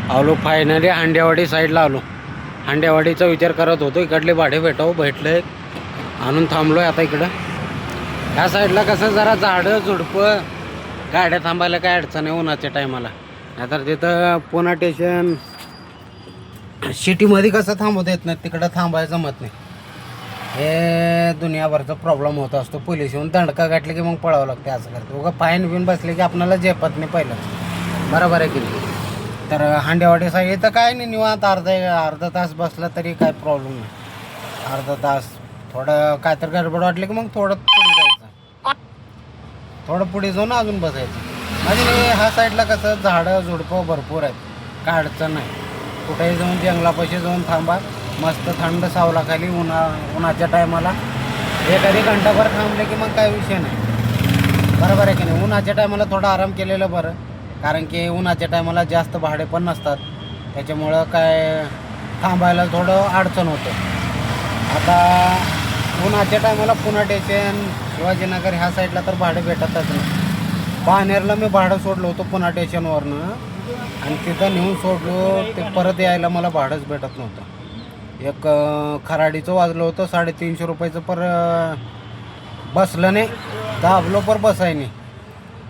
आलो फायनली हांडेवाडी साईडला आलो. हांडेवाडीचा विचार करत होतो, इकडले भाडे भेटले आणून थांबलो आहे आता इकडं. ह्या साईडला कसं जरा झाडं झुडपं गाड्या थांबायला काय अडचण आहे उन्हाच्या टायमाला. नाहीतर तिथं पुणा स्टेशन सिटीमध्ये कसं थांबवता येत नाही, तिकडं थांबायचं जमत नाही. हे दुनियाभरचा प्रॉब्लेम होत असतो. पोलीस येऊन दंडका गाठले की मग पळावं लागते. असं करते उगा फाईन बिन बसले की आपल्याला झेपत नाही पहिलं. बरोबर आहे की नाही. तर हांडेवाडी साईड इथं काय नाही, निवांत अर्धा तास बसला तरी काय प्रॉब्लेम नाही. अर्धा तास थोडं काय तर गडबड वाटली की मग थोडं पुढे जायचं, थोडं पुढे जाऊन अजून बसायचं. म्हणजे ह्या साईडला कसं झाडं झुडपं भरपूर आहेत, काय अडचण नाही. कुठेही जाऊन जंगलापाशी जाऊन थांबा, मस्त थंड सावलाखाली उन्हाच्या टायमाला एखादी घंटाभर थांबले की मग काय विषय नाही. बरोबर आहे की नाही. उन्हाच्या टायमाला थोडं आराम केलेलं बरं, कारण की उन्हाच्या टायमाला जास्त भाडे पण नसतात, त्याच्यामुळं काय थांबायला थोडं अडचण होतं. आता उन्हाच्या टायमाला पुणा स्टेशन शिवाजीनगर ह्या साईडला तर भाडे भेटतच नाही. पानेरला मी भाडं सोडलं होतं पुणा स्टेशनवरनं, आणि तिथं नेऊन सोडलो, ते परत यायला मला भाडंच भेटत नव्हतं. एक खराडीचं वाजलं होतं 350 रुपयाचं, पर बसलं नाही, दाबलो पर बसाय नाही.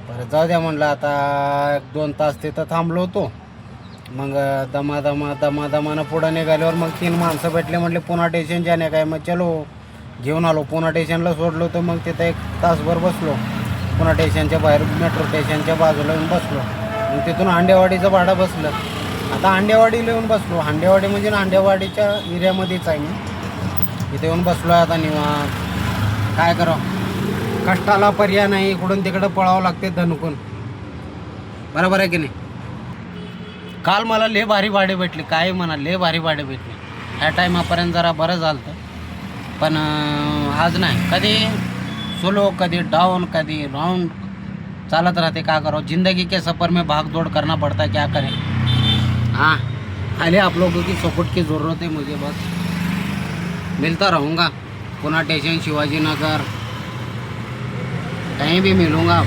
परत जाऊ द्या म्हणलं, आता 1-2 तास तिथं थांबलो होतो. मग दमानं पुढं निघाल्यावर मग 3 माणसं भेटले, म्हटले पुणा स्टेशन जाणे काय. मग चलो घेऊन आलो, पुणा स्टेशनला सोडलो होतं. मग तिथं 1 तासभर बसलो, पुणा स्टेशनच्या बाहेर मेट्रो स्टेशनच्या बाजूला येऊन बसलो. मग तिथून हांडेवाडीचं भाडं बसलं. आता हांडेवाडीला येऊन बसलो. हांडेवाडी म्हणजे हांडेवाडीच्या एरियामध्येच आहे मी. इथे येऊन बसलो आहे आता निवांत. काय करावं, कष्टाला पर्याय नाही, इकडून तिकडं पळावं लागते धनुकून. बरोबर आहे की नाही. काल मला लय भारी भाडे भेटले, काय म्हणा लय भारी भाडे भेटले. ह्या टायमापर्यंत जरा बरं झालं होतं, पण आज नाही. कधी सोलो, कधी डाऊन, कधी राउंड चालत रहते. क्या करो, ज़िंदगी के सफ़र में भाग दौड़ करना पड़ता है, क्या करें. हाँ, खाली आप लोगों की सपोर्ट की ज़रूरत है मुझे, बस मिलता रहूँगा. पुणा स्टेशन, शिवाजीनगर, कहीं भी मिलूँगा.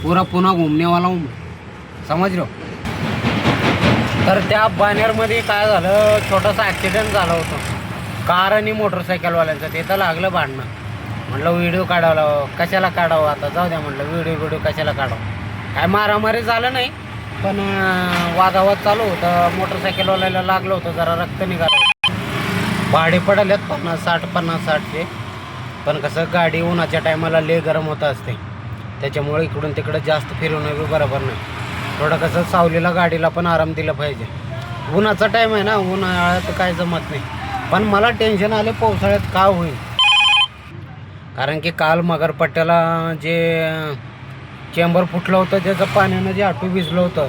पूरा पुणा घूमने वाला हूँ, समझ लो. तर त्या बानेरमध्ये काय झालं, छोटासा ॲक्सिडेंट झालं होतं कार आणि मोटरसायकलवाल्यांचं. तिथं लागलं भांडणं. म्हटलं व्हिडिओ काढावला, कशाला काढावं, आता जाऊ द्या म्हटलं, व्हिडिओ कशाला काढावं. काय मारामारी झालं नाही, पण वादावाद चालू होतं. मोटरसायकलवाल्याला लागलं होतं, जरा रक्त निघालं. भाडे पडलेत 50-60चे. पण कसं गाडी उन्हाच्या टायमाला लय गरम होत असते, त्याच्यामुळे इकडून तिकडं जास्त फिरवणं बी बरोबर नाही. थोडं कसं सावलीला गाडीला पण आराम दिला पाहिजे. उन्हाचा टाईम आहे ना, उन्हाळ्यात काय जमत नाही. पण मला टेन्शन आले पावसाळ्यात का होईल, कारण की काल मगरपट्ट्याला जे चेंबर फुटलं होतं, त्याचं पाण्यानं जे आटू भिजलं होतं,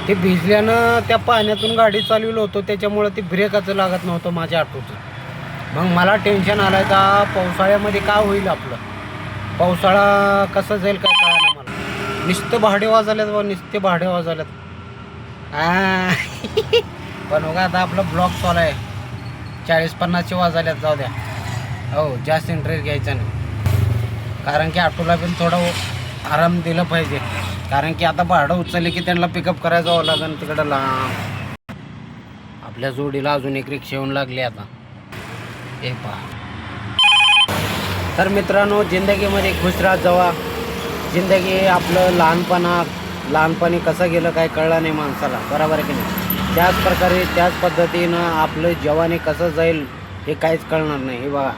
ते भिजल्यानं त्या पाण्यातून गाडी चालवलं होतं, त्याच्यामुळं ते ब्रेकाचं लागत नव्हतं माझ्या आटूचं. मग मला टेन्शन आलं का पावसाळ्यामध्ये का होईल आपलं, पावसाळा कसं जाईल काय कळलं मला. नुसतं भाडे वाजवल्यात बा, नुसते भाडे वाजवल्यात. पण बघा आता आपलं ब्लॉक चालू आहे, 40-50चे वाजवल्यात. जाऊ द्या, हो जास्त इंटरेस्ट घ्यायचा नाही, कारण की ऑटोला पण थोडं आराम दिलं पाहिजे. कारण की आता भाडं उचलले की त्यांना पिकअप करायला जावं लागेल तिकडं लांब. आपल्या जोडीला अजून एक रिक्षा येऊन लागली आता, हे पहा. तर मित्रांनो, जिंदगीमध्ये खुश राहत जावा. जिंदगी आपलं लहानपणी कसं गेलं काय कळलं नाही माणसाला, बरोबर आहे की नाही. त्याच प्रकारे त्याच पद्धतीनं आपलं जवानी कसं जाईल हे काहीच कळणार नाही. हे बघा,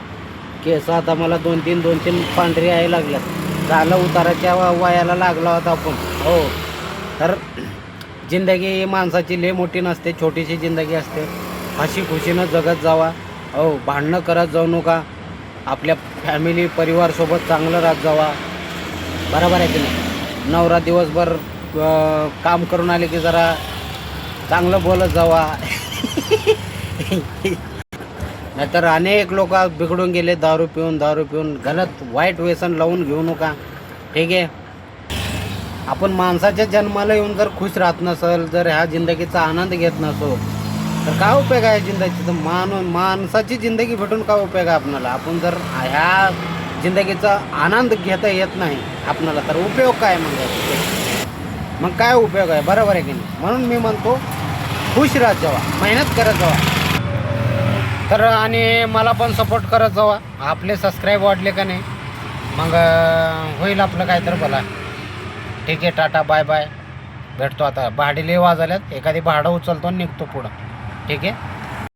केस आता मला 2-3 पांढरी यायला लागल्यात. झालं उताराच्या वयाला लागला होता आपण, हो. तर जिंदगी माणसाची लय मोठी नसते, छोटीशी जिंदगी असते. हसी खुशीनं जगत जावा, हो. भांडणं करत जाऊ नका. आपल्या फॅमिली परिवारसोबत चांगलं राहत जावा, बरोबर आहे की नाही. नवरा दिवसभर काम करून आले की जरा चांगलं बोलत जावा. नाहीतर अनेक लोक बिघडून गेले दारू पिऊन गलत वाईट व्यसन लावून घेऊ नका, ठीक आहे. आपण माणसाच्या जन्माला येऊन जर खुश राहत नसेल, जर ह्या जिंदगीचा आनंद घेत नसो, तर काय उपयोग आहे जिंदगीचा. माणसाची जिंदगी भेटून काय उपयोग आहे आपणाला. आपण जर ह्या जिंदगीचा आनंद घेता येत नाही आपणाला, तर उपयोग काय म्हणजे. मग काय उपयोग आहे? बरोबर आहे की नाही? म्हणून मी म्हणतो खुश राहत जावा, मेहनत करत जावा. तर आणि मला पण सपोर्ट करत जावा. आपले सबस्क्राईब वाढले का नाही मग होईल आपलं काय तर बोला. ठीक आहे, टाटा बाय बाय. भेटतो आता. भाडे लय वाजल्यात, एखादी भाडं उचलतो आणि निघतो पुढं. ठीक आहे.